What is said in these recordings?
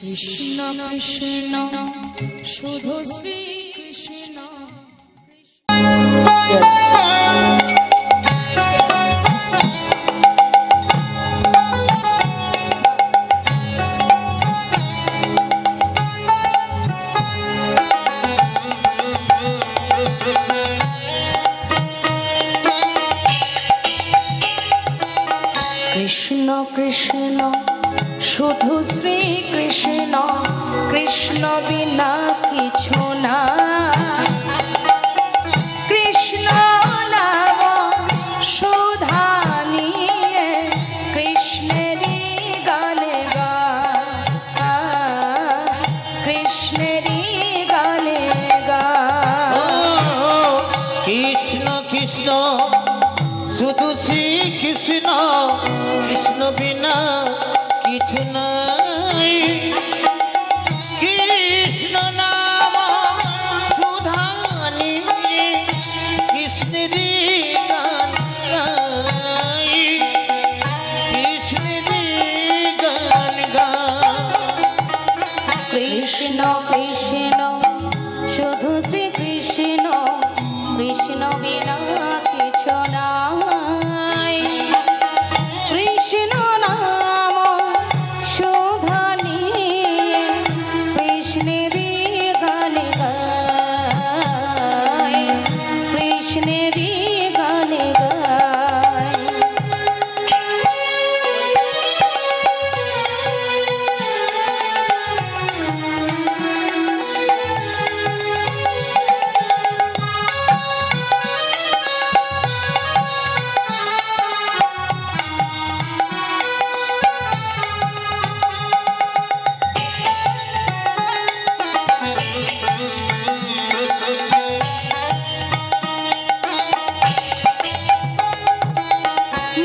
কৃষ্ণ কৃষ্ণ শুধু শ্রী কৃষ্ণ। কৃষ্ণ কৃষ্ণ শুধু শ্রী কৃষ্ণ, কৃষ্ণ বিনা কিছু না। কৃষ্ণ নাম সুধা নিয়ে কৃষ্ণেরই গানে গা, কৃষ্ণেরই গানে গা। কৃষ্ণ কৃষ্ণ শুধু শ্রী কৃষ্ণ, কৃষ্ণ বিনা কিছু নাই। কৃষ্ণ নাম সুধা নিয়ে কৃষ্ণেরই গান গাই, কৃষ্ণেরই গান গাই। কৃষ্ণ কৃষ্ণ শুধু শ্রী কৃষ্ণ, কৃষ্ণ বিনা কিছু নাই। কৃষ্ণ নাম সুধা নিয়ে কৃষ্ণেরই গানে গায়, কৃষ্ণেরই গানে গায়।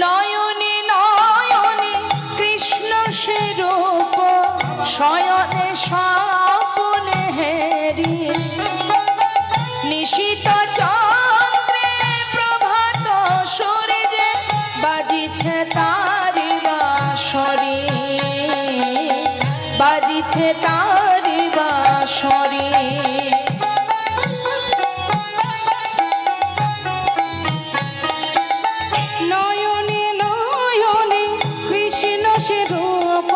নয়নে নয়নে কৃষ্ণ সে রূপ, শয়নে স্বপ্নে হেরি। নিশীত চন্দ্রে প্রভাত সূর্যে বাজিছে তারি বাঁশরি, বাজিছে তারি বাঁশরি। নয়নে নয়নে কৃষ্ণ সে রূপ,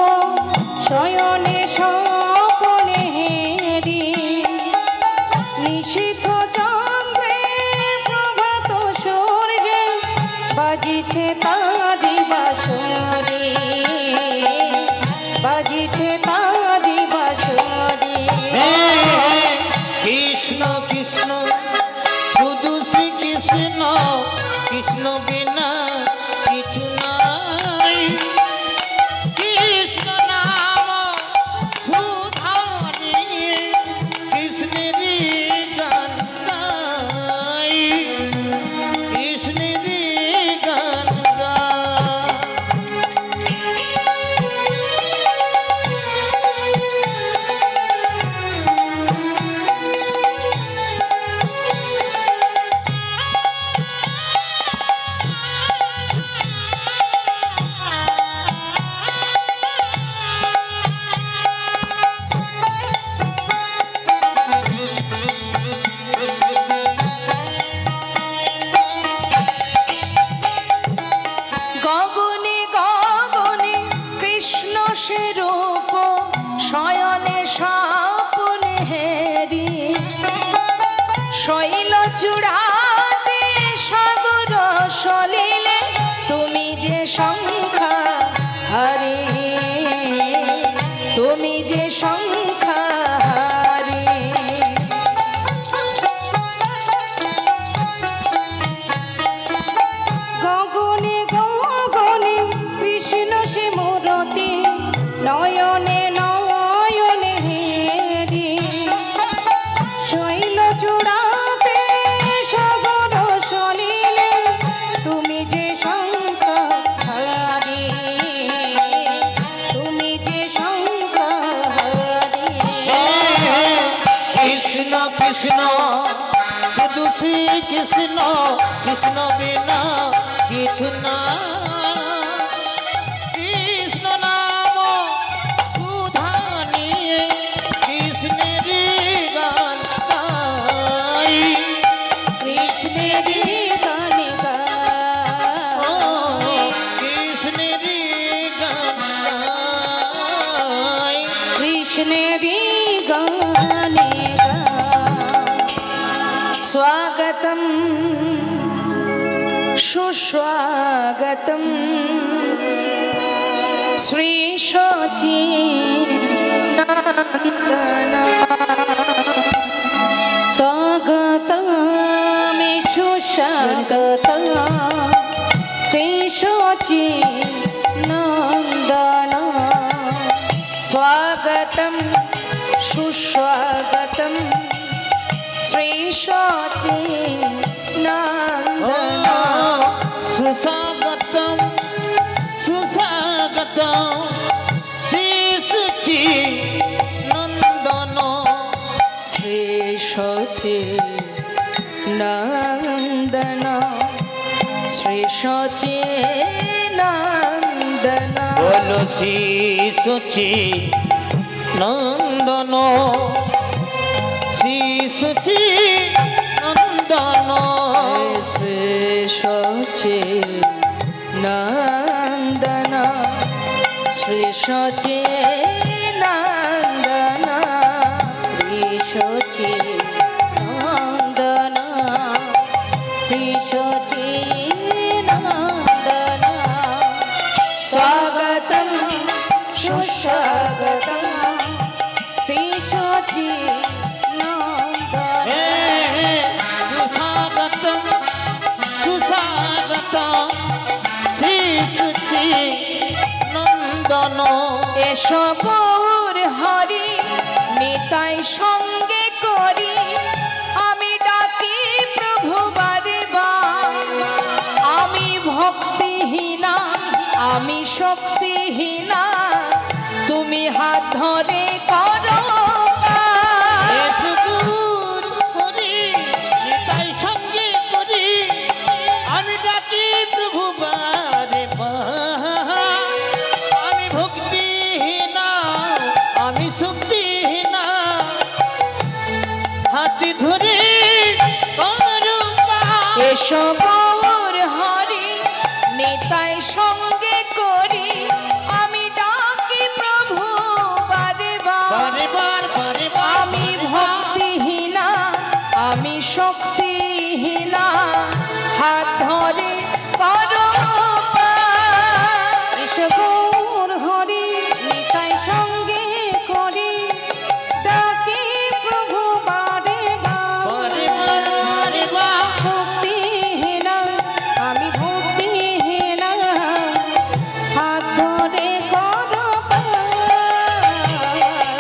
শয়নে স্বপ্নে হেরি। নিশীথ চন্দ্রে প্রভাত সূর্যে বাজিছে তারি বাঁশরি, বাজিছে তারি বাঁশরি। কৃষ্ণ কৃষ্ণ শুধু শ্রী কৃষ্ণ, কৃষ্ণ বিনা কিছু নাই। কৃষ্ণ নাম সুধা নিয়ে কৃষ্ণেরই গান গাই, কৃষ্ণেরই গান গাই। গগনে গগনে কৃষ্ণ সে রূপ, শয়নে স্বপ্নে হেরি। শৈল চূড়াতে সাগর সলিলে তুমি যে সংখ্যা হারি, তুমি যে সংখ্যা হারি। গগনে গগনে কৃষ্ণ সে মূরতি, নয়নে নয়নে হেরি। শৈল চূড়াতে সাগর সলিলে তুমি যে সংখ্যা হারি, তুমি যে সংখ্যা হারি। কৃষ্ণ কৃষ্ণ শুধু শ্রী কৃষ্ণ, কৃষ্ণ বিনা কিছু না। কৃষ্ণ নাম সুধা নিয়ে কৃষ্ণেরই গানে গান। স্বাগতম সুস্বাগতম শ্রী সচিদানন্দনা। স্বাগতম সুস্বাগতম শ্রী সচিদানন্দনা। স্বাগতম সুস্বাগতম শ্রী সচিদানন্দনা। সুস্বাগতম সুস্বাগতম শ্রী সচি নন্দন। শ্রী সচিদানন্দনা শ্রী সচিদানন্দনা। বলো শ্রী সচি নন্দন শ্রী সচি নন্দন। শ্রী সচিদানন্দনা শ্রী সচিদানন্দনা শ্রী সচিদানন্দনা শ্রী সচিদানন্দনা। স্বাগতম সুস্বাগতম শ্রী সচিদানন্দনা। সুস্বাগতম সুস্বাগতম শ্রী সচি নন্দন। এসো গৌর হরি নিতাই সঙ্গে করি আমি ডাকি প্রভু বারে বার। আমি ভক্তিহীনা আমি শক্তিহীনা তুমি হাত ধরে করো পার। এতদূর হরি নিতাই সঙ্গে করি আমি ডাকি প্রভু বারে বার। আমি ভক্তিহীনা আমি শক্তিহীনা হাতি ধরে করো পার। এসো গৌর হরি নিতাই সঙ্গে করি আমি ডাকি প্রভু বারে বার। বারে বার বারে বার আমি ভক্তিহীনা আমি শক্তিহীনা হাত ধরে করো পার। এসো গৌর হরি নিতাই সঙ্গে করি ডাকি প্রভু বারে বারে বার। বার বারে বার শক্তিহীনা আমি ভক্তিহীনা হাত ধরে করো পার।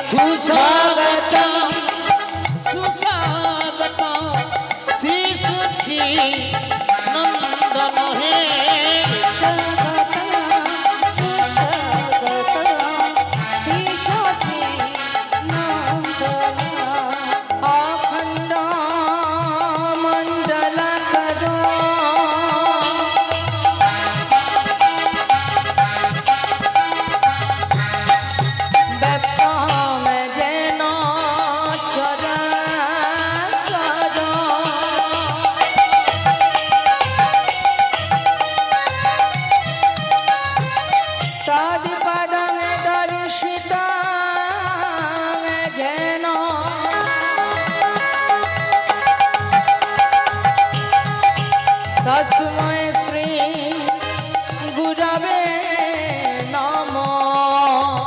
সুস্বাগতম সুস্বাগতম শ্রী সচি নন্দন হে। অখণ্ড মণ্ডলাকার ব্যাপম যেন চরাচর তৎপদং দর্শিতং যেন তস্मै শ্রী গুরবে নমঃ।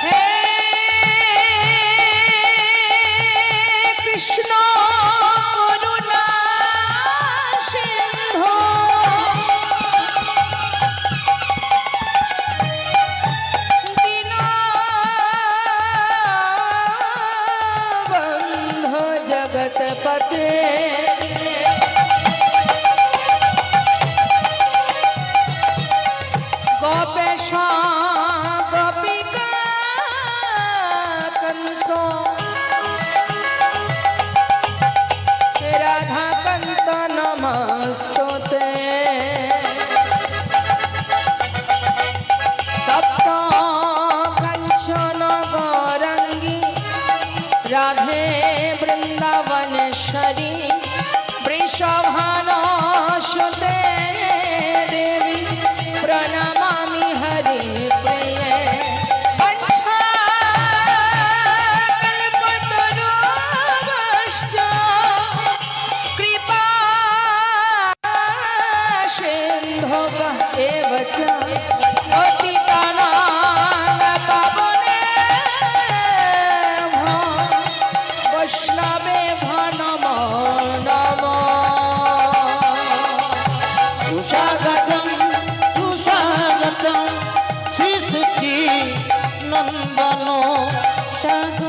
হে কৃষ্ণ করুণা সিন্ধু দীনবন্ধু জগৎপতে নন্দন সাগর